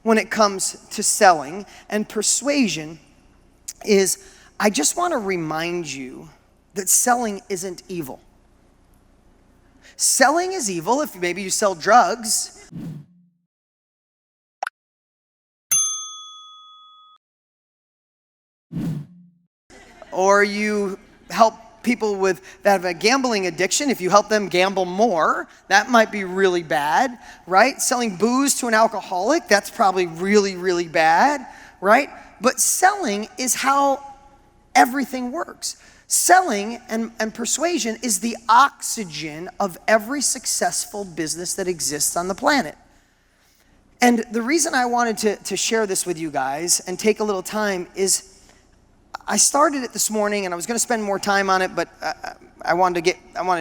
when it comes to selling and persuasion is I just want to remind you that selling isn't evil. Selling is evil if maybe you sell drugs. Or you help people that have a gambling addiction. If you help them gamble more, that might be really bad, right? Selling booze to an alcoholic, that's probably really, really bad, right? But selling is how everything works. Selling and persuasion is the oxygen of every successful business that exists on the planet. And the reason I wanted to share this with you guys and take a little time is I started it this morning and I was going to spend more time on it, but I wanted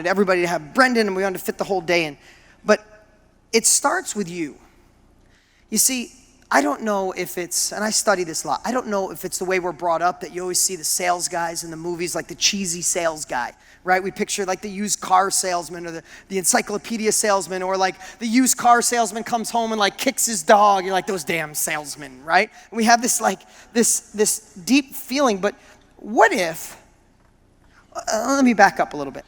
everybody to have Brendan and we wanted to fit the whole day in. But it starts with you. You see, I don't know if it's, and I study this a lot, I don't know if it's the way we're brought up that you always see the sales guys in the movies, like the cheesy sales guy, right? We picture like the used car salesman or the encyclopedia salesman, or like the used car salesman comes home and like kicks his dog. You're like, those damn salesmen, right? And we have this like, this deep feeling, but what if, let me back up a little bit.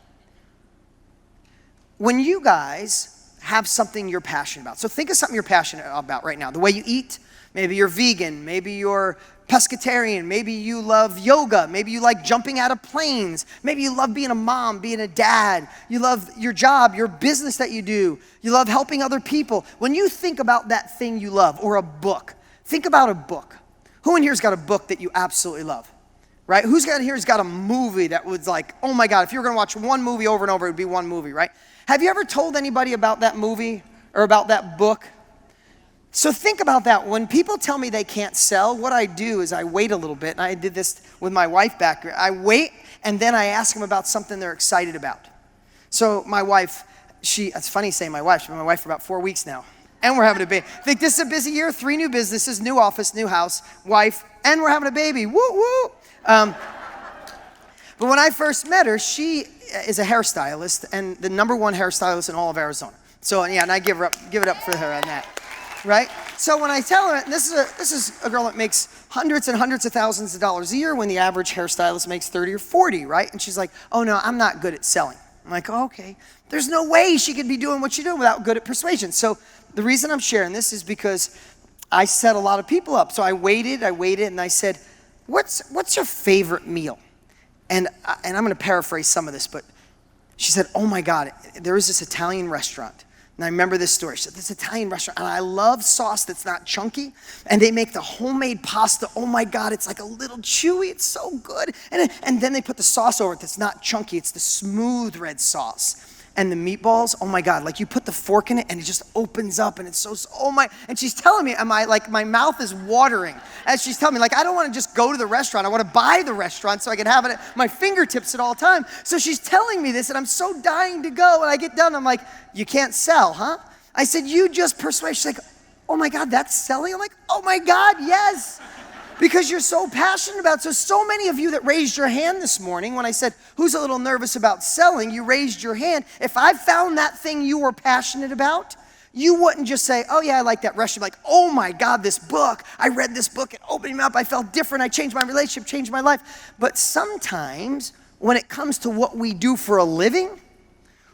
When you guys have something you're passionate about. So think of something you're passionate about right now. The way you eat, maybe you're vegan, maybe you're pescatarian, maybe you love yoga, maybe you like jumping out of planes, maybe you love being a mom, being a dad, you love your job, your business that you do, you love helping other people. When you think about that thing you love, or a book, think about a book. Who in here's got a book that you absolutely love? Right? Who's got here's got a movie that was like, oh my God, if you were gonna watch one movie over and over, it would be one movie, right? Have you ever told anybody about that movie or about that book? So think about that. When people tell me they can't sell, what I do is I wait a little bit, and I did this with my wife back here. I wait, and then I ask them about something they're excited about. So my wife, it's funny saying my wife, she's been my wife for about 4 weeks now, and we're having a baby. I think this is a busy year, 3 new businesses, new office, new house, wife, and we're having a baby. Woo, woo. But when I first met her, she is a hairstylist and the #1 hairstylist in all of Arizona. So yeah, and I give it up for her on that, right? So when I tell her, this is a girl that makes hundreds and hundreds of thousands of dollars a year when the average hairstylist makes 30 or 40, right? And she's like, oh no, I'm not good at selling. I'm like, oh, okay. There's no way she could be doing what she's doing without good at persuasion. So the reason I'm sharing this is because I set a lot of people up. So I waited, and I said, what's your favorite meal? And I'm going to paraphrase some of this, but she said, oh my God, there is this Italian restaurant. And I remember this story. She said, this Italian restaurant, and I love sauce that's not chunky. And they make the homemade pasta. Oh my God, it's like a little chewy. It's so good. And then they put the sauce over it that's not chunky. It's the smooth red sauce. And the meatballs, oh my God, like you put the fork in it and it just opens up and it's so, oh my, and she's telling me, my mouth is watering as she's telling me, like, I don't want to just go to the restaurant. I want to buy the restaurant so I can have it at my fingertips at all time. So she's telling me this and I'm so dying to go. And I get done, I'm like, you can't sell, huh? I said, you just persuade. She's like, oh my God, that's selling? I'm like, oh my God, yes. Because you're so passionate about it. So many of you that raised your hand this morning, when I said, who's a little nervous about selling, you raised your hand. If I found that thing you were passionate about, you wouldn't just say, oh yeah, I like that restaurant. Like, oh my God, this book, I read this book, it opened me up, I felt different, I changed my relationship, changed my life. But sometimes, when it comes to what we do for a living,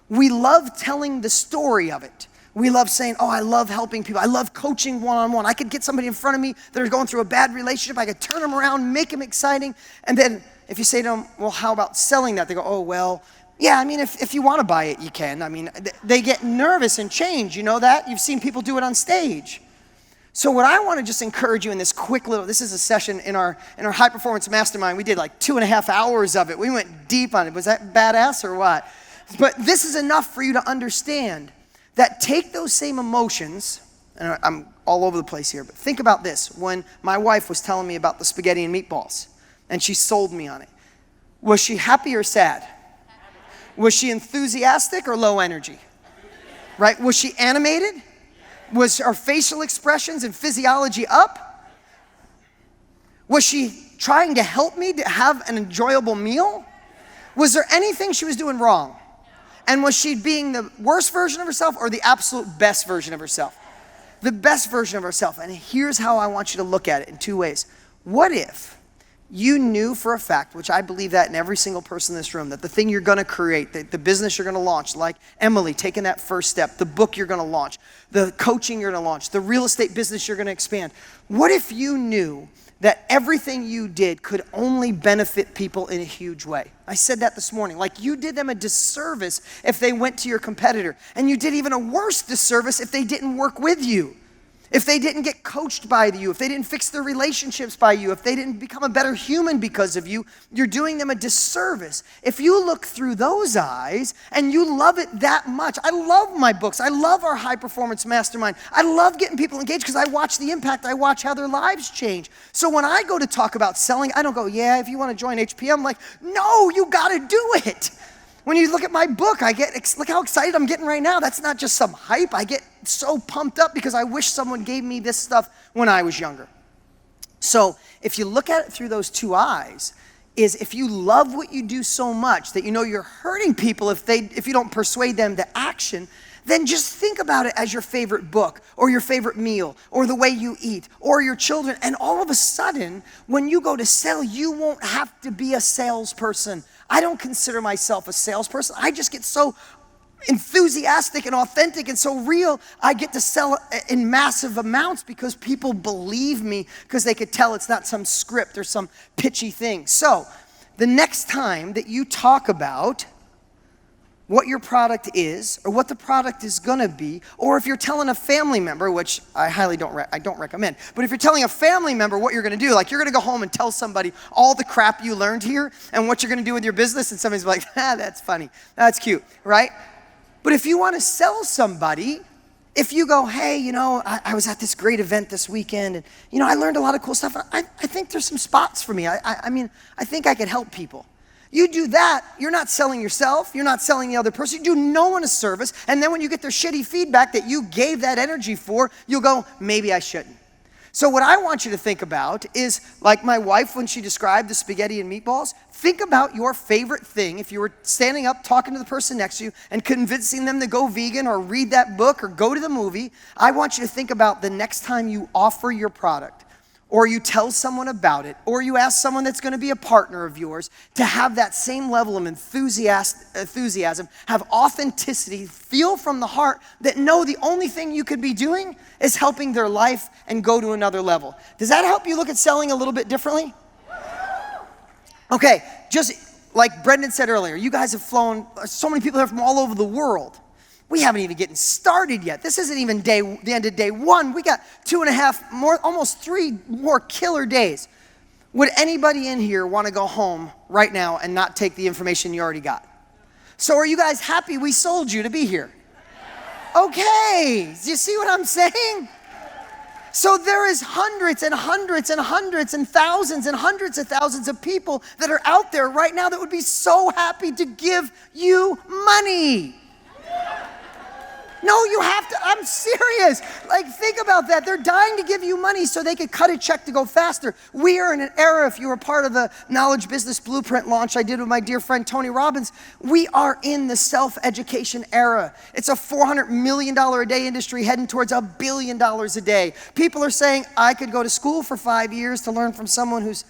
we love telling the story of it. We love saying, oh, I love helping people. I love coaching one-on-one. I could get somebody in front of me that are going through a bad relationship. I could turn them around, make them exciting. And then if you say to them, well, how about selling that? They go, oh, well, yeah, I mean, if you want to buy it, you can. I mean, they get nervous and change. You know that? You've seen people do it on stage. So what I want to just encourage you in this quick little, this is a session in our high performance mastermind. We did like 2.5 hours of it. We went deep on it. Was that badass or what? But this is enough for you to understand that take those same emotions, and I'm all over the place here, but think about this. When my wife was telling me about the spaghetti and meatballs, and she sold me on it, was she happy or sad? Was she enthusiastic or low energy? Right? Was she animated? Was her facial expressions and physiology up? Was she trying to help me to have an enjoyable meal? Was there anything she was doing wrong? And was she being the worst version of herself or the absolute best version of herself? the best version of ourselves. And here's how I want you to look at it in two ways. What if you knew for a fact, which I believe that in every single person in this room, that the thing you're going to create, the business you're going to launch, like Emily taking that first step, the book you're going to launch, the coaching you're going to launch, the real estate business you're going to expand. What if you knew that everything you did could only benefit people in a huge way? I said that this morning. Like, you did them a disservice if they went to your competitor, and you did even a worse disservice if they didn't work with you. If they didn't get coached by you, if they didn't fix their relationships by you, if they didn't become a better human because of you, you're doing them a disservice. If you look through those eyes and you love it that much, I love my books. I love our high performance mastermind. I love getting people engaged because I watch the impact. I watch how their lives change. So when I go to talk about selling, I don't go, yeah, if you want to join HP, I'm like, no, you got to do it. When you look at my book, look how excited I'm getting right now. That's not just some hype. I get so pumped up because I wish someone gave me this stuff when I was younger. So if you look at it through those two eyes, is if you love what you do so much that you know you're hurting people if you don't persuade them to action, then just think about it as your favorite book or your favorite meal or the way you eat or your children. And all of a sudden, when you go to sell, you won't have to be a salesperson. I don't consider myself a salesperson. I just get so enthusiastic and authentic and so real. I get to sell in massive amounts because people believe me because they could tell it's not some script or some pitchy thing. So the next time that you talk about what your product is or what the product is going to be, or if you're telling a family member, which I highly don't recommend, but if you're telling a family member what you're going to do, like you're going to go home and tell somebody all the crap you learned here and what you're going to do with your business, and somebody's like, that's funny, that's cute, right? But if you want to sell somebody, if you go, hey, I was at this great event this weekend, and I learned a lot of cool stuff. I think there's some spots for me. I mean, I think I could help people. You do that, you're not selling yourself, you're not selling the other person, you do no one a service, and then when you get their shitty feedback that you gave that energy for, you'll go, maybe I shouldn't. So what I want you to think about is, like my wife when she described the spaghetti and meatballs, think about your favorite thing. If you were standing up talking to the person next to you and convincing them to go vegan or read that book or go to the movie, I want you to think about the next time you offer your product, or you tell someone about it, or you ask someone that's going to be a partner of yours to have that same level of enthusiasm, have authenticity, feel from the heart that no, the only thing you could be doing is helping their life and go to another level. Does that help you look at selling a little bit differently? Okay, just like Brendan said earlier, you guys have flown, so many people here from all over the world. We haven't even gotten started yet. This isn't even the end of day one. We got 2.5 more, almost 3 more killer days. Would anybody in here want to go home right now and not take the information you already got? So are you guys happy we sold you to be here? Okay, do you see what I'm saying? So there is hundreds and hundreds and hundreds and thousands and hundreds of thousands of people that are out there right now that would be so happy to give you money. No, you have to, I'm serious. Like, think about that. They're dying to give you money so they could cut a check to go faster. We are in an era, if you were part of the Knowledge Business Blueprint launch I did with my dear friend Tony Robbins, we are in the self-education era. It's a $400 million a day industry heading towards $1 billion a day. People are saying, I could go to school for 5 years to learn from someone who's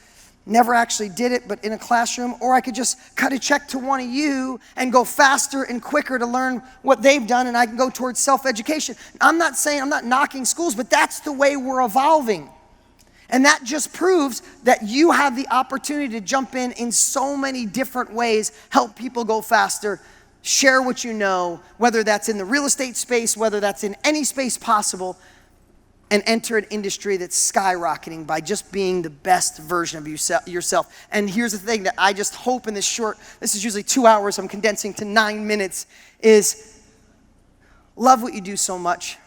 never actually did it, but in a classroom, or I could just cut a check to one of you and go faster and quicker to learn what they've done, and I can go towards self-education. I'm not knocking schools, but that's the way we're evolving. And that just proves that you have the opportunity to jump in so many different ways, help people go faster, share what you know, whether that's in the real estate space, whether that's in any space possible, and enter an industry that's skyrocketing by just being the best version of yourself. And here's the thing that I just hope in this is usually 2 hours, I'm condensing to 9 minutes, is love what you do so much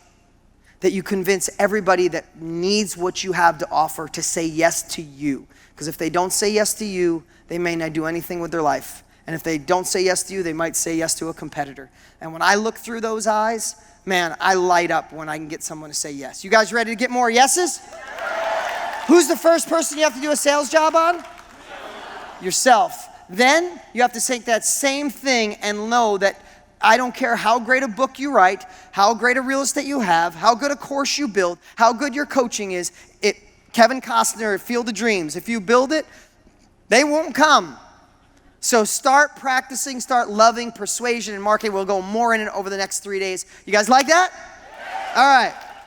that you convince everybody that needs what you have to offer to say yes to you. Because if they don't say yes to you, they may not do anything with their life. And if they don't say yes to you, they might say yes to a competitor. And when I look through those eyes, man, I light up when I can get someone to say yes. You guys ready to get more yeses? Who's the first person you have to do a sales job on? Yourself. Then you have to take that same thing and know that I don't care how great a book you write, how great a real estate you have, how good a course you build, how good your coaching is. Kevin Costner, Field of Dreams, if you build it, they won't come. So start practicing, start loving persuasion and marketing. We'll go more in it over the next 3 days. You guys like that? All right.